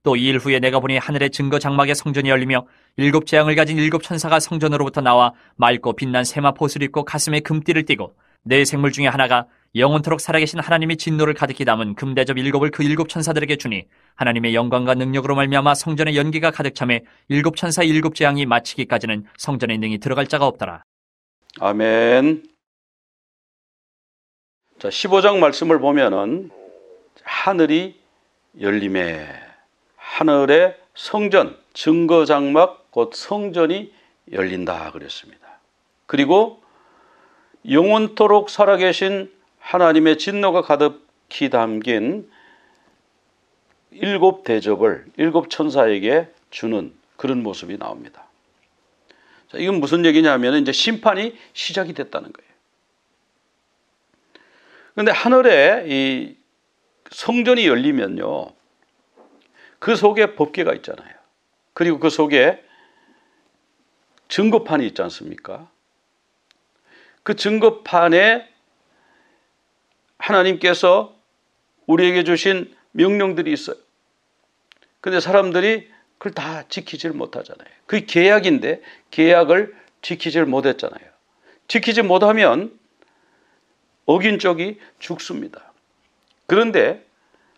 또 2일 후에 내가 보니 하늘의 증거 장막의 성전이 열리며 7 재앙을 가진 7 천사가 성전으로부터 나와 맑고 빛난 세마포 옷을 입고 가슴에 금띠를 띠고 네 생물 중에 하나가 영원토록 살아계신 하나님의 진노를 가득히 담은 금대접 7을 그 7 천사들에게 주니 하나님의 영광과 능력으로 말미암아 성전의 연기가 가득 차매 7 천사의 7 재앙이 마치기까지는 성전에 능히 들어갈 자가 없더라. 아멘. 자, 15장 말씀을 보면은 하늘이 열림에 하늘의 성전, 증거장막 곧 성전이 열린다 그랬습니다. 그리고 영원토록 살아계신 하나님의 진노가 가득히 담긴 7 대접을 7 천사에게 주는 그런 모습이 나옵니다. 자, 이건 무슨 얘기냐면 이제 심판이 시작이 됐다는 거예요. 그런데 하늘에 이 성전이 열리면요, 그 속에 법궤가 있잖아요. 그리고 그 속에 증거판이 있지 않습니까? 그 증거판에 하나님께서 우리에게 주신 명령들이 있어요. 그런데 사람들이 그걸 다 지키질 못하잖아요. 그게 계약인데 계약을 지키질 못했잖아요. 지키지 못하면 어긴 쪽이 죽습니다. 그런데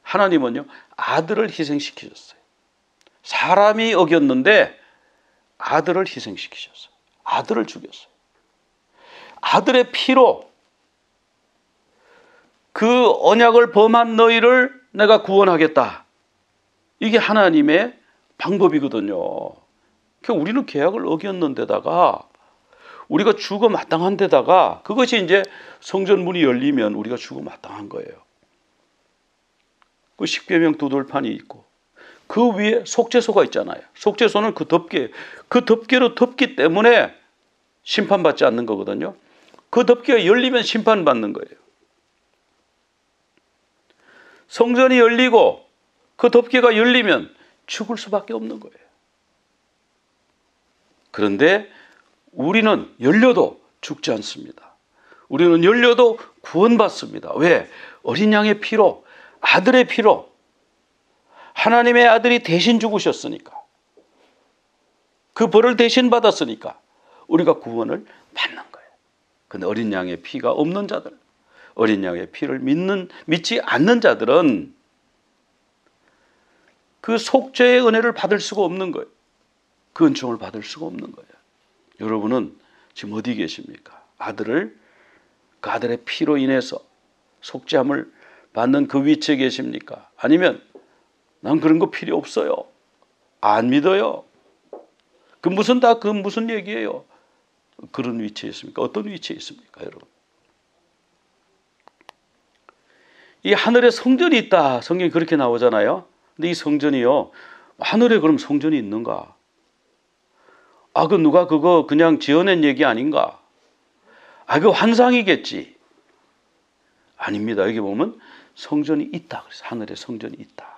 하나님은요, 아들을 희생시키셨어요. 사람이 어겼는데 아들을 희생시키셨어요. 아들을 죽였어요. 아들의 피로 그 언약을 범한 너희를 내가 구원하겠다. 이게 하나님의 방법이거든요. 그러니까 우리는 계약을 어겼는데다가 우리가 죽어 마땅한 데다가 그것이 이제 성전 문이 열리면 우리가 죽어 마땅한 거예요. 그 십계명 두 돌판이 있고 그 위에 속죄소가 있잖아요. 속죄소는 그 덮개로 덮기 때문에 심판받지 않는 거거든요. 그 덮개가 열리면 심판받는 거예요. 성전이 열리고 그 덮개가 열리면 죽을 수밖에 없는 거예요. 그런데 우리는 열려도 죽지 않습니다. 우리는 열려도 구원받습니다. 왜? 어린 양의 피로, 아들의 피로, 하나님의 아들이 대신 죽으셨으니까, 그 벌을 대신 받았으니까 우리가 구원을 받는 거예요. 그런데 어린 양의 피가 없는 자들, 어린 양의 피를 믿지 않는 자들은 그 속죄의 은혜를 받을 수가 없는 거예요. 그 은총을 받을 수가 없는 거예요. 여러분은 지금 어디 계십니까? 그 아들의 피로 인해서 속죄함을 받는 그 위치에 계십니까? 아니면 난 그런 거 필요 없어요, 안 믿어요, 그 무슨 얘기예요? 그런 위치에 있습니까? 어떤 위치에 있습니까, 여러분? 이 하늘에 성전이 있다, 성경이 그렇게 나오잖아요. 근데 이 성전이요, 하늘에 그럼 성전이 있는가? 그 누가 그거 그냥 지어낸 얘기 아닌가? 그거 환상이겠지. 아닙니다. 여기 보면 성전이 있다. 그래서 하늘에 성전이 있다.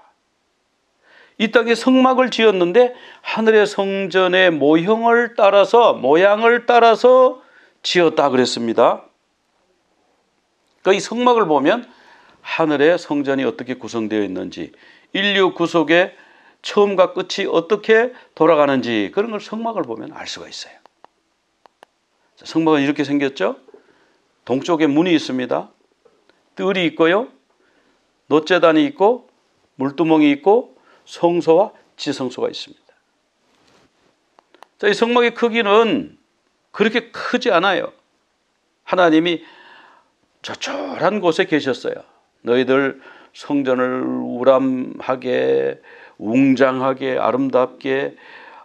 이 땅에 성막을 지었는데 하늘의 성전의 모양을 따라서 지었다 그랬습니다. 그러니까 이 성막을 보면 하늘의 성전이 어떻게 구성되어 있는지, 인류 구속의 처음과 끝이 어떻게 돌아가는지, 그런 걸 성막을 보면 알 수가 있어요. 성막은 이렇게 생겼죠. 동쪽에 문이 있습니다. 뜰이 있고요, 놋재단이 있고, 물두멍이 있고, 성소와 지성소가 있습니다. 자, 이 성막의 크기는 그렇게 크지 않아요. 하나님이 저절한 곳에 계셨어요. 너희들 성전을 우람하게, 웅장하게, 아름답게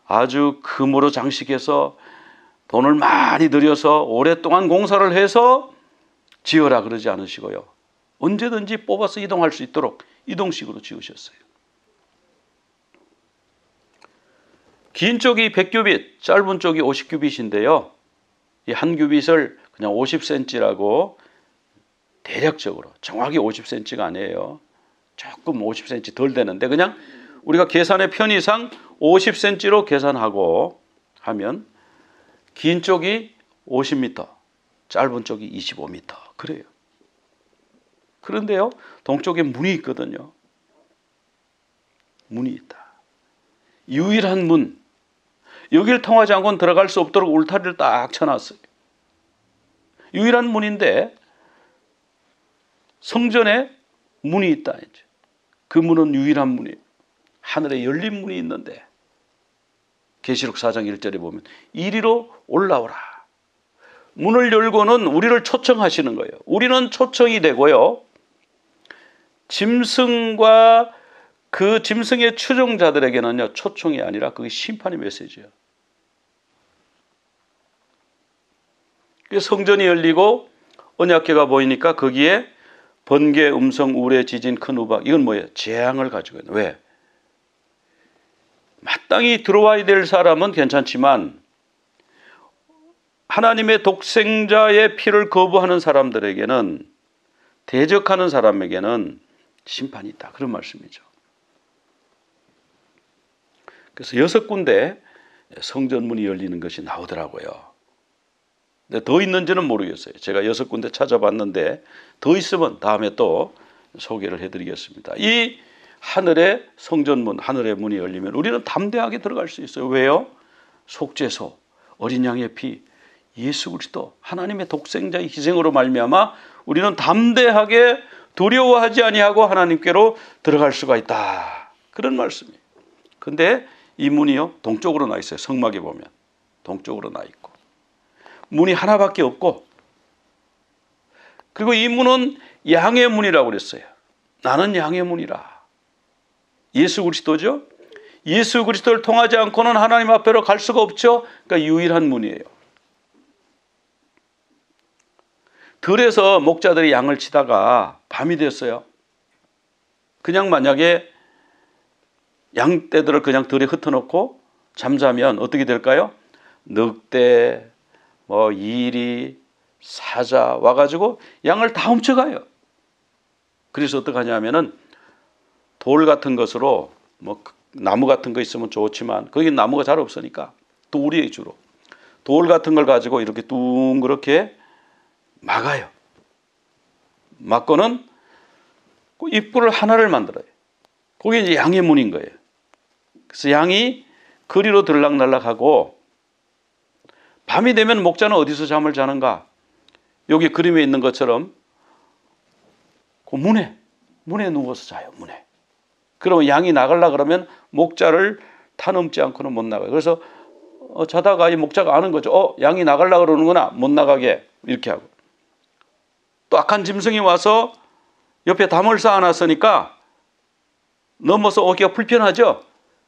아주 금으로 장식해서 돈을 많이 들여서 오랫동안 공사를 해서 지어라 그러지 않으시고요, 언제든지 뽑아서 이동할 수 있도록 이동식으로 지으셨어요. 긴 쪽이 100규빗, 짧은 쪽이 50규빗인데요. 이 한 규빗을 그냥 50cm라고 대략적으로, 정확히 50cm가 아니에요. 조금 50cm 덜 되는데 그냥 우리가 계산의 편의상 50cm로 계산하고 하면 긴 쪽이 50m, 짧은 쪽이 25m 그래요. 그런데요, 동쪽에 문이 있거든요. 문이 있다. 유일한 문, 여길 통하지 않고는 들어갈 수 없도록 울타리를 딱 쳐놨어요. 유일한 문인데 성전에 문이 있다. 이제. 그 문은 유일한 문이에요. 하늘에 열린 문이 있는데 계시록 4장 1절에 보면 이리로 올라오라. 문을 열고는 우리를 초청하시는 거예요. 우리는 초청이 되고요. 짐승과 그 짐승의 추종자들에게는요, 초청이 아니라 그게 심판의 메시지예요. 성전이 열리고 언약궤가 보이니까 거기에 번개, 음성, 우레, 지진, 큰 우박, 이건 뭐예요? 재앙을 가지고 있는. 왜? 마땅히 들어와야 될 사람은 괜찮지만 하나님의 독생자의 피를 거부하는 사람들에게는, 대적하는 사람에게는 심판이 있다. 그런 말씀이죠. 그래서 6군데 성전문이 열리는 것이 나오더라고요. 근데 더 있는지는 모르겠어요. 제가 6군데 찾아봤는데 더 있으면 다음에 또 소개를 해드리겠습니다. 이 하늘의 성전문, 하늘의 문이 열리면 우리는 담대하게 들어갈 수 있어요. 왜요? 속죄소, 어린 양의 피, 예수 그리스도, 하나님의 독생자의 희생으로 말미암아 우리는 담대하게 두려워하지 아니하고 하나님께로 들어갈 수가 있다. 그런 말씀이에요. 근데 이 문이요, 동쪽으로 나 있어요. 성막에 보면 동쪽으로 나 있고 문이 하나밖에 없고, 그리고 이 문은 양의 문이라고 그랬어요. 나는 양의 문이라. 예수 그리스도죠. 예수 그리스도를 통하지 않고는 하나님 앞으로 갈 수가 없죠. 그러니까 유일한 문이에요. 들에서 목자들이 양을 치다가 밤이 됐어요. 그냥 만약에 양떼들을 그냥 들에 흩어놓고 잠자면 어떻게 될까요? 늑대, 이리, 사자 와가지고 양을 다 훔쳐가요. 그래서 어떻게 하냐면은 돌 같은 것으로, 나무 같은 거 있으면 좋지만 거기 나무가 잘 없으니까 돌이에요. 주로 돌 같은 걸 가지고 이렇게 둥그렇게 막아요. 막고는 그 입구를 하나를 만들어요. 그게 이제 양의 문인 거예요. 그래서 양이 거리로 들락날락하고, 밤이 되면 목자는 어디서 잠을 자는가? 여기 그림에 있는 것처럼 그 문에 누워서 자요. 문에. 그러면 양이 나가려 그러면 목자를 타넘지 않고는 못 나가요. 그래서 자다가 이 목자가 아는 거죠. 양이 나가려 그러는구나. 못 나가게. 이렇게 하고. 또 악한 짐승이 와서 옆에 담을 쌓아놨으니까 넘어서 오기가 불편하죠.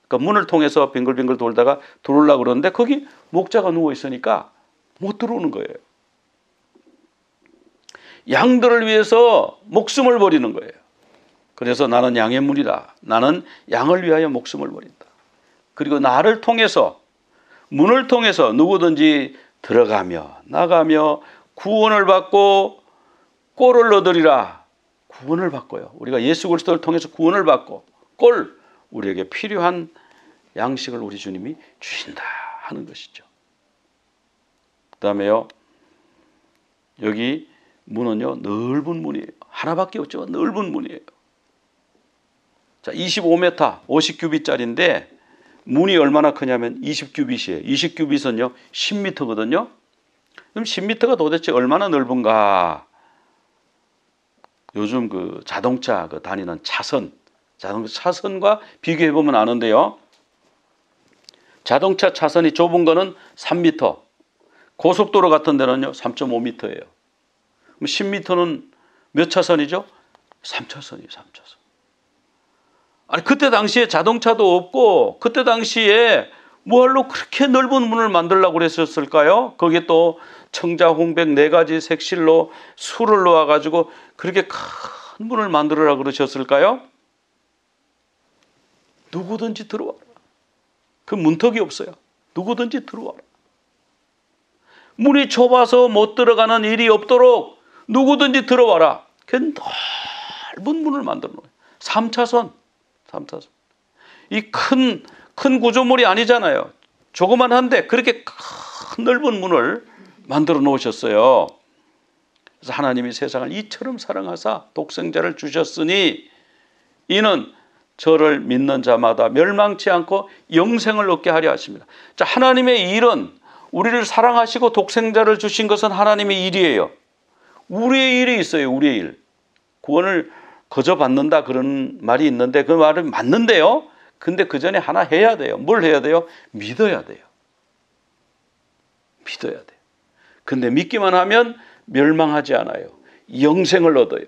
그러니까 문을 통해서 빙글빙글 돌다가 들어오려고 그러는데 거기 목자가 누워 있으니까 못 들어오는 거예요. 양들을 위해서 목숨을 버리는 거예요. 그래서 나는 양의 문이다. 나는 양을 위하여 목숨을 버린다. 그리고 나를 통해서, 문을 통해서 누구든지 들어가며 나가며 구원을 받고 꼴을 얻으리라. 구원을 받고요. 우리가 예수 그리스도를 통해서 구원을 받고 우리에게 필요한 양식을 우리 주님이 주신다 하는 것이죠. 그 다음에요, 여기 문은요, 넓은 문이에요. 하나밖에 없죠. 넓은 문이에요. 자, 25m, 50규빗짜리인데 문이 얼마나 크냐면 20규빗이에요. 20규빗은요, 10m거든요. 그럼 10m가 도대체 얼마나 넓은가? 요즘 그 자동차 다니는 차선과 비교해 보면 아는데요. 자동차 차선이 좁은 거는 3m, 고속도로 같은 데는요 3.5m예요. 그럼 10m는 몇 차선이죠? 3차선이에요. 3차선. 아니 그때 당시에 자동차도 없고 그때 당시에 뭐할로 그렇게 넓은 문을 만들려고 그랬었을까요? 거기에 또 청자, 홍백 4가지 색실로 술을 놓아가지고 그렇게 큰 문을 만들으라고 그러셨을까요? 누구든지 들어와라. 그 문턱이 없어요. 누구든지 들어와라. 문이 좁아서 못 들어가는 일이 없도록 누구든지 들어와라. 그 넓은 문을 만들어 놓아요. 3차선. 이 큰 구조물이 아니잖아요. 조그만한데 그렇게 큰 넓은 문을 만들어 놓으셨어요. 그래서 하나님이 세상을 이처럼 사랑하사 독생자를 주셨으니 이는 저를 믿는 자마다 멸망치 않고 영생을 얻게 하려 하십니다. 자, 하나님의 일은 우리를 사랑하시고 독생자를 주신 것은 하나님의 일이에요. 우리의 일이 있어요. 우리의 일. 구원을 거저 받는다 그런 말이 있는데 그 말은 맞는데요. 근데 그 전에 하나 해야 돼요. 뭘 해야 돼요? 믿어야 돼요. 믿어야 돼요. 근데 믿기만 하면 멸망하지 않아요. 영생을 얻어요.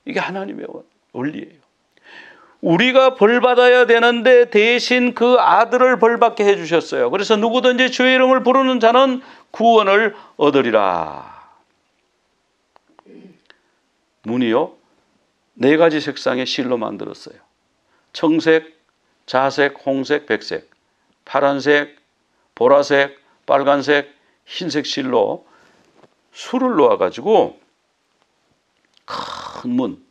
이게 하나님의 원리예요. 우리가 벌 받아야 되는데 대신 그 아들을 벌 받게 해 주셨어요. 그래서 누구든지 주의 이름을 부르는 자는 구원을 얻으리라. 문이요 4가지 색상의 실로 만들었어요. 청색, 자색, 홍색, 백색, 파란색, 보라색, 빨간색, 흰색 실로 술을 놓아가지고 큰 문,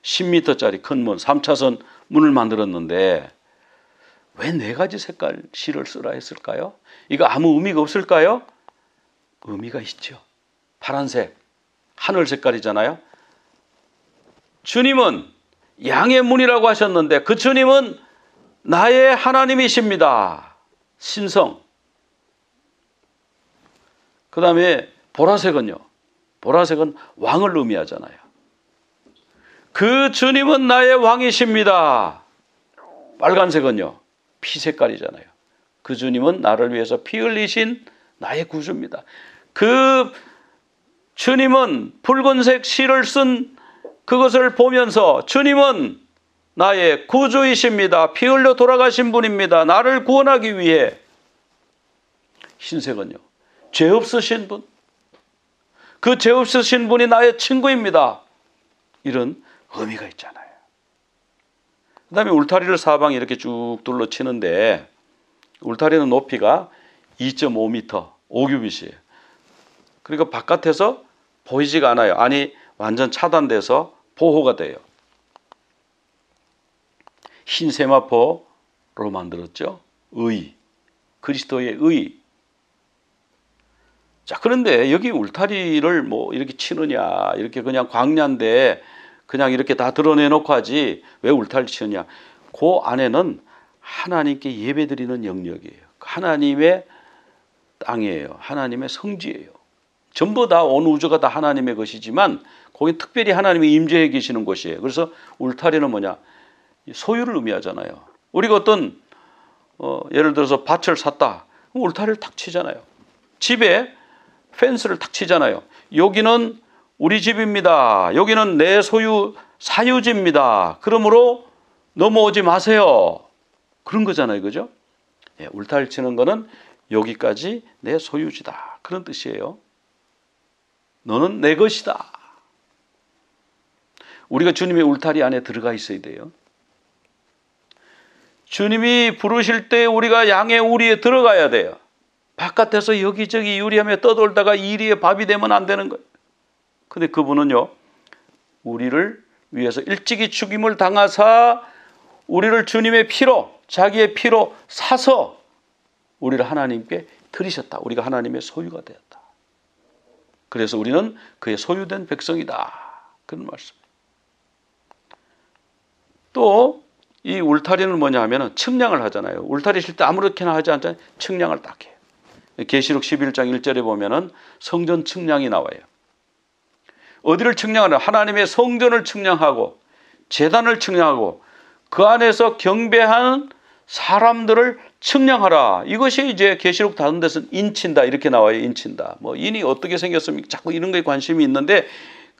10m짜리 큰 문, 3차선 문을 만들었는데 왜 4가지 색깔 실을 쓰라 했을까요? 이거 아무 의미가 없을까요? 의미가 있죠. 파란색, 하늘 색깔이잖아요. 주님은 양의 문이라고 하셨는데 그 주님은 나의 하나님이십니다. 신성. 그 다음에 보라색은요. 보라색은 왕을 의미하잖아요. 그 주님은 나의 왕이십니다. 빨간색은요. 피 색깔이잖아요. 그 주님은 나를 위해서 피 흘리신 나의 구주입니다. 그 주님은 붉은색 실을 쓴 그것을 보면서 주님은 나의 구주이십니다. 피 흘려 돌아가신 분입니다. 나를 구원하기 위해. 흰색은요. 죄 없으신 분. 그 죄 없으신 분이 나의 친구입니다. 이런 의미가 있잖아요. 그 다음에 울타리를 사방에 이렇게 쭉 둘러치는데 울타리는 높이가 2.5m, 5규빗이에요. 그러니까 바깥에서 보이지가 않아요. 안이 완전 차단돼서 보호가 돼요. 흰 세마포로 만들었죠. 의, 그리스도의 의. 자, 그런데 여기 울타리를 뭐 이렇게 치느냐, 이렇게 그냥 광야인데 그냥 이렇게 다 드러내놓고 하지 왜 울타리 치느냐. 그 안에는 하나님께 예배드리는 영역이에요. 하나님의 땅이에요. 하나님의 성지예요. 전부 다 온 우주가 다 하나님의 것이지만 거기 특별히 하나님이 임재해 계시는 곳이에요. 그래서 울타리는 뭐냐? 소유를 의미하잖아요. 우리가 어떤 예를 들어서 밭을 샀다. 울타리를 탁 치잖아요. 집에 펜스를 탁 치잖아요. 여기는 우리 집입니다. 여기는 내 소유 사유지입니다. 그러므로 넘어오지 마세요. 그런 거잖아요. 그죠? 예, 울타리 치는 거는 여기까지 내 소유지다. 그런 뜻이에요. 너는 내 것이다. 우리가 주님의 울타리 안에 들어가 있어야 돼요. 주님이 부르실 때 우리가 양의 우리에 들어가야 돼요. 바깥에서 여기저기 유리하며 떠돌다가 이리에 밥이 되면 안 되는 거예요. 근데 그분은요, 우리를 위해서 일찍이 죽임을 당하사 우리를 주님의 피로, 자기의 피로 사서 우리를 하나님께 드리셨다. 우리가 하나님의 소유가 되었다. 그래서 우리는 그의 소유된 백성이다. 그런 말씀이에요. 또 이 울타리는 뭐냐 하면 측량을 하잖아요. 울타리 칠 때 아무렇게나 하지 않잖아요. 측량을 딱 해요. 계시록 11장 1절에 보면은 성전 측량이 나와요. 어디를 측량하냐? 하나님의 성전을 측량하고 제단을 측량하고 그 안에서 경배하는 사람들을 측량하라. 이것이 이제 계시록 다른 데서는 인친다 이렇게 나와요. 인친다. 뭐 인이 어떻게 생겼습니까? 자꾸 이런 거에 관심이 있는데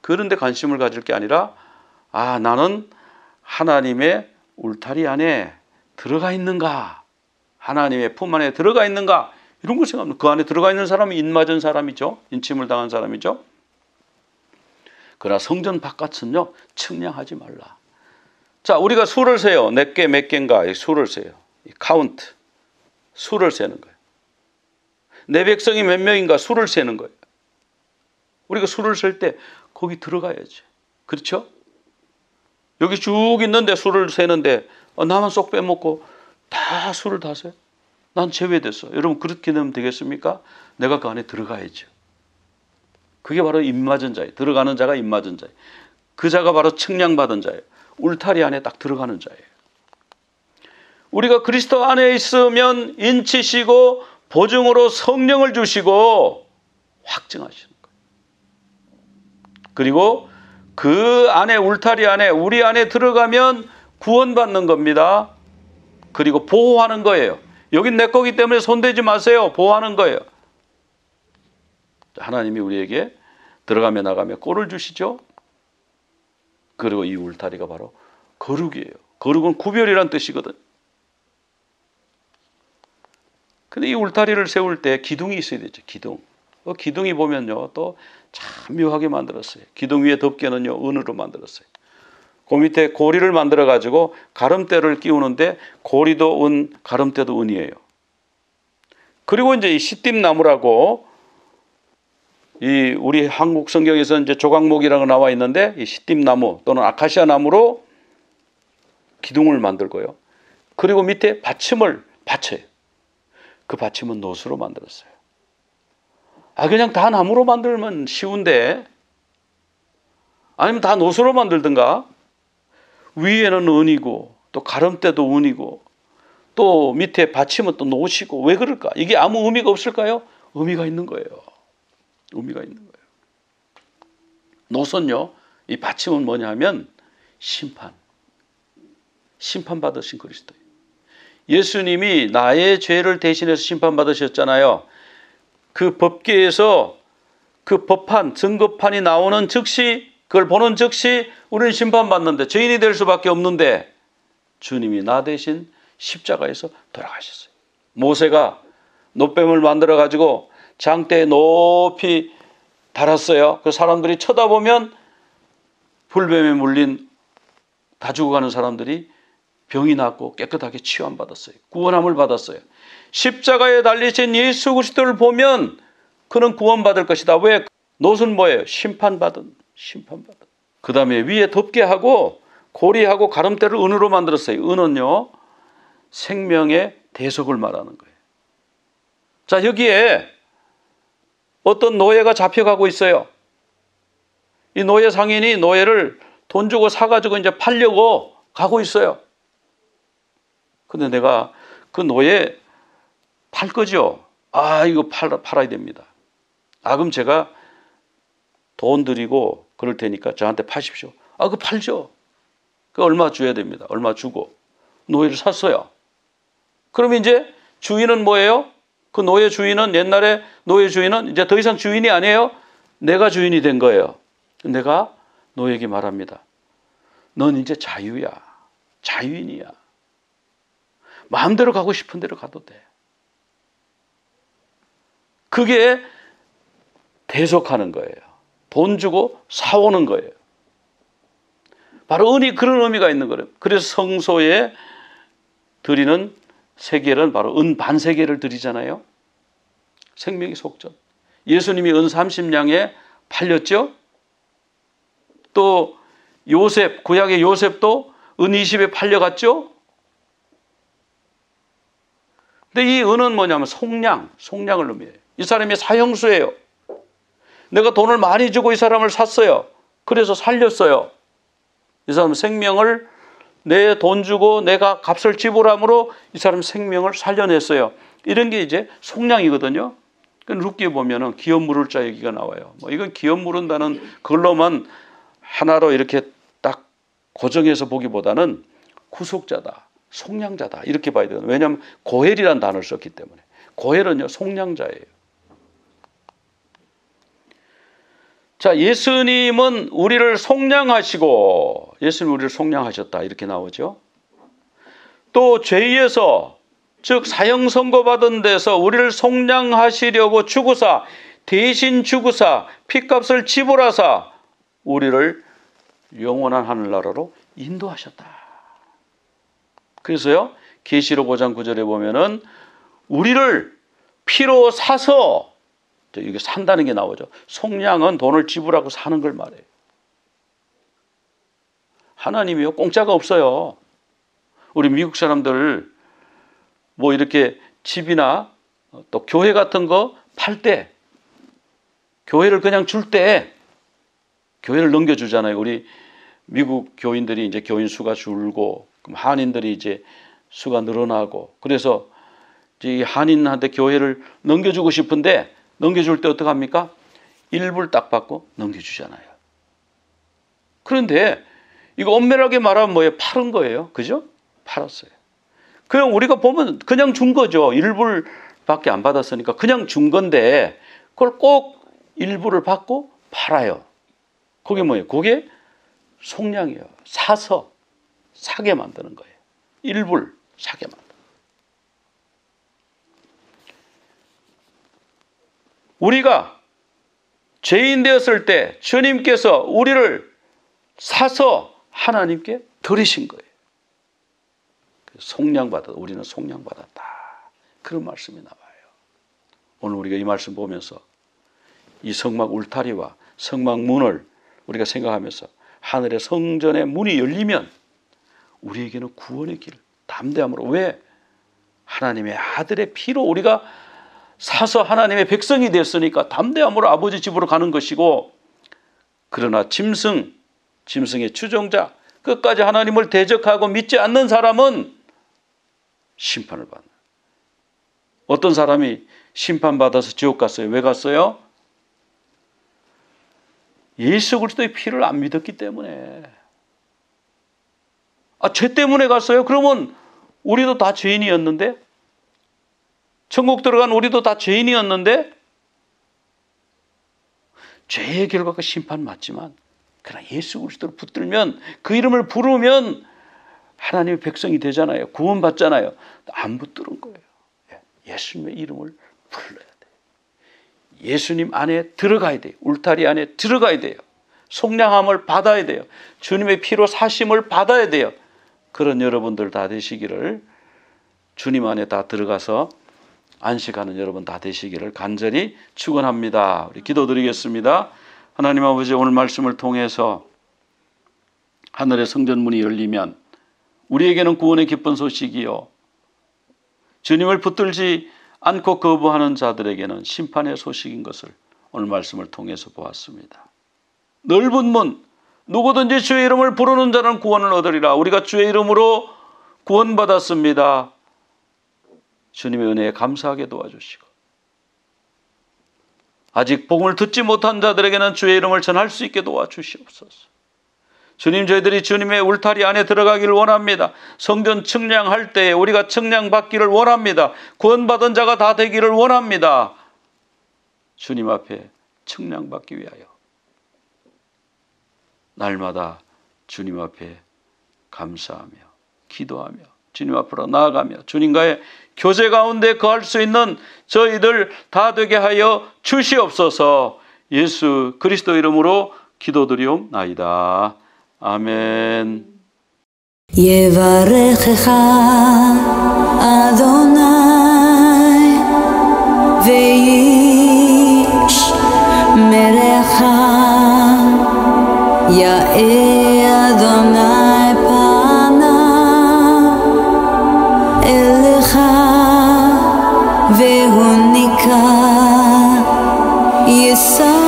그런 데 관심을 가질 게 아니라 나는 하나님의 울타리 안에 들어가 있는가? 하나님의 품 안에 들어가 있는가? 이런 걸 생각합니다. 그 안에 들어가 있는 사람이 인 맞은 사람이죠. 인침을 당한 사람이죠. 그러나 성전 바깥은요, 측량하지 말라. 자, 우리가 수를 세요. 몇 개, 몇 개인가? 수를 세요. 카운트. 수를 세는 거예요. 내 백성이 몇 명인가? 수를 세는 거예요. 우리가 수를 셀 때 거기 들어가야지. 그렇죠? 여기 쭉 있는데 수를 세는데 나만 쏙 빼먹고 다 수를 다 세요. 난 제외됐어. 여러분 그렇게 되면 되겠습니까? 내가 그 안에 들어가야죠. 그게 바로 입맞은 자예요. 들어가는 자가 입맞은 자예요. 그 자가 바로 측량받은 자예요. 울타리 안에 딱 들어가는 자예요. 우리가 그리스도 안에 있으면 인치시고 보증으로 성령을 주시고 확증하시는 거예요. 그리고 그 안에 울타리 안에 우리 안에 들어가면 구원받는 겁니다. 그리고 보호하는 거예요. 여긴 내 거기 때문에 손대지 마세요. 보호하는 거예요. 하나님이 우리에게 들어가며 나가며 꼴을 주시죠. 그리고 이 울타리가 바로 거룩이에요. 거룩은 구별이란 뜻이거든. 근데 이 울타리를 세울 때 기둥이 있어야 되죠. 기둥. 기둥이 보면요, 또 참 묘하게 만들었어요. 기둥 위에 덮개는요, 은으로 만들었어요. 그 밑에 고리를 만들어 가지고 가름대를 끼우는데 고리도 은, 가름대도 은이에요. 그리고 이제 이 시띠나무라고 이 우리 한국 성경에서 이제 조각목이라고 나와 있는데 이 시띠나무 또는 아카시아 나무로 기둥을 만들고요. 그리고 밑에 받침을 받쳐요. 그 받침은 노수로 만들었어요. 그냥 다 나무로 만들면 쉬운데, 아니면 다 노수로 만들든가, 위에는 은이고, 또 가름대도 은이고, 또 밑에 받침은 또 노시고, 왜 그럴까? 이게 아무 의미가 없을까요? 의미가 있는 거예요. 의미가 있는 거예요. 노선요, 이 받침은 뭐냐면, 심판받으신 그리스도예요. 예수님이 나의 죄를 대신해서 심판받으셨잖아요. 그 법계에서 그 법판, 증거판이 나오는 즉시, 그걸 보는 즉시 우리는 심판받는데 죄인이 될 수밖에 없는데 주님이 나 대신 십자가에서 돌아가셨어요. 모세가 놋뱀을 만들어 가지고 장대에 높이 달았어요. 그 사람들이 쳐다보면 불뱀에 물린 다 죽어가는 사람들이 병이 낫고 깨끗하게 치유받았어요. 구원함을 받았어요. 십자가에 달리신 예수 그리스도를 보면 그는 구원받을 것이다. 왜? 놋은 뭐예요? 심판받은. 그 다음에 위에 덮개하고 고리하고 가름대를 은으로 만들었어요. 은은요, 생명의 대속을 말하는 거예요. 자, 여기에 어떤 노예가 잡혀가고 있어요. 이 노예 상인이 노예를 돈 주고 사가지고 이제 팔려고 가고 있어요. 근데 내가 그 노예 팔 거죠? 이거 팔아야 됩니다. 그럼 제가 돈 드리고 그럴 테니까 저한테 파십시오. 그거 팔죠. 그 얼마 줘야 됩니다. 얼마 주고 노예를 샀어요. 그럼 이제 주인은 뭐예요? 그 노예 주인은, 옛날에 노예 주인은 이제 더 이상 주인이 아니에요. 내가 주인이 된 거예요. 내가 노예에게 말합니다. 넌 이제 자유야. 자유인이야. 마음대로 가고 싶은 대로 가도 돼. 그게 대속하는 거예요. 돈 주고 사오는 거예요. 바로 은이 그런 의미가 있는 거예요. 그래서 성소에 드리는 세겔은 바로 은 반세겔을 드리잖아요. 생명의 속전. 예수님이 은 30냥에 팔렸죠. 또 요셉, 구약의 요셉도 은 20에 팔려갔죠. 근데 이 은은 뭐냐면 속량을 의미해요. 이 사람이 사형수예요. 내가 돈을 많이 주고 이 사람을 샀어요. 그래서 살렸어요. 이 사람 생명을 내 돈 주고 내가 값을 지불함으로 이 사람 생명을 살려냈어요. 이런 게 이제 속량이거든요. 룻기에 보면은 기업 물을 자 얘기가 나와요. 이건 기업 물은다는 그걸로만 하나로 이렇게 딱 고정해서 보기보다는 구속자다, 속량자다 이렇게 봐야 되거든요. 왜냐하면 고헬이라는 단어를 썼기 때문에. 고헬은요, 속량자예요. 자, 예수님은 우리를 속량하시고, 예수님은 우리를 속량하셨다 이렇게 나오죠. 또 죄에서, 즉 사형 선고받은 데서 우리를 속량하시려고 죽으사, 대신 죽으사, 핏값을 지불하사 우리를 영원한 하늘나라로 인도하셨다. 그래서요, 계시록 5장 9절에 보면은 우리를 피로 사서, 이게 산다는 게 나오죠. 속량은 돈을 지불하고 사는 걸 말해요. 하나님이요, 공짜가 없어요. 우리 미국 사람들 뭐 이렇게 집이나 또 교회 같은 거 팔 때, 교회를 그냥 줄 때 교회를 넘겨주잖아요. 우리 미국 교인들이 이제 교인 수가 줄고, 그럼 한인들이 이제 수가 늘어나고, 그래서 이 한인한테 교회를 넘겨주고 싶은데 넘겨줄 때 어떡합니까? 일부를 딱 받고 넘겨주잖아요. 그런데 이거 엄밀하게 말하면 뭐예요? 팔은 거예요. 그죠? 팔았어요. 그냥 우리가 보면 그냥 준 거죠. 일부밖에 안 받았으니까 그냥 준 건데 그걸 꼭 일부를 받고 팔아요. 그게 뭐예요? 그게 속량이에요. 사서 사게 만드는 거예요. 일부를 사게 만드는 거예요. 우리가 죄인 되었을 때 주님께서 우리를 사서 하나님께 드리신 거예요. 속량받았다. 우리는 속량받았다. 그런 말씀이 나와요. 오늘 우리가 이 말씀 보면서 이 성막 울타리와 성막 문을 우리가 생각하면서 하늘의 성전의 문이 열리면 우리에게는 구원의 길, 담대함으로, 왜? 하나님의 아들의 피로 우리가 사서 하나님의 백성이 됐으니까 담대함으로 아버지 집으로 가는 것이고, 그러나 짐승의 추종자, 끝까지 하나님을 대적하고 믿지 않는 사람은 심판을 받는. 어떤 사람이 심판받아서 지옥 갔어요. 왜 갔어요? 예수 그리스도의 피를 안 믿었기 때문에. 죄 때문에 갔어요? 그러면 우리도 다 죄인이었는데? 천국 들어간 우리도 다 죄인이었는데? 죄의 결과가 심판 맞지만, 그러나 예수 그리스도를 붙들면, 그 이름을 부르면 하나님의 백성이 되잖아요. 구원받잖아요. 안 붙들은 거예요. 예수님의 이름을 불러야 돼요. 예수님 안에 들어가야 돼요. 울타리 안에 들어가야 돼요. 속량함을 받아야 돼요. 주님의 피로 사심을 받아야 돼요. 그런 여러분들 다 되시기를, 주님 안에 다 들어가서 안식하는 여러분 다 되시기를 간절히 축원합니다. 우리 기도드리겠습니다. 하나님 아버지, 오늘 말씀을 통해서 하늘의 성전문이 열리면 우리에게는 구원의 기쁜 소식이요, 주님을 붙들지 않고 거부하는 자들에게는 심판의 소식인 것을 오늘 말씀을 통해서 보았습니다. 넓은 문, 누구든지 주의 이름을 부르는 자는 구원을 얻으리라. 우리가 주의 이름으로 구원받았습니다. 주님의 은혜에 감사하게 도와주시고, 아직 복음을 듣지 못한 자들에게는 주의 이름을 전할 수 있게 도와주시옵소서. 주님, 저희들이 주님의 울타리 안에 들어가기를 원합니다. 성전 측량할 때에 우리가 측량받기를 원합니다. 구원받은 자가 다 되기를 원합니다. 주님 앞에 측량받기 위하여 날마다 주님 앞에 감사하며 기도하며 주님 앞으로 나아가며 주님과의 교제 가운데 거할 수 있는 저희들 다 되게 하여 주시옵소서. 예수 그리스도 이름으로 기도드리옵나이다. 아멘. יברכך אדוני וישמרך, יאר אדוני פניו אליך והונקה יסוד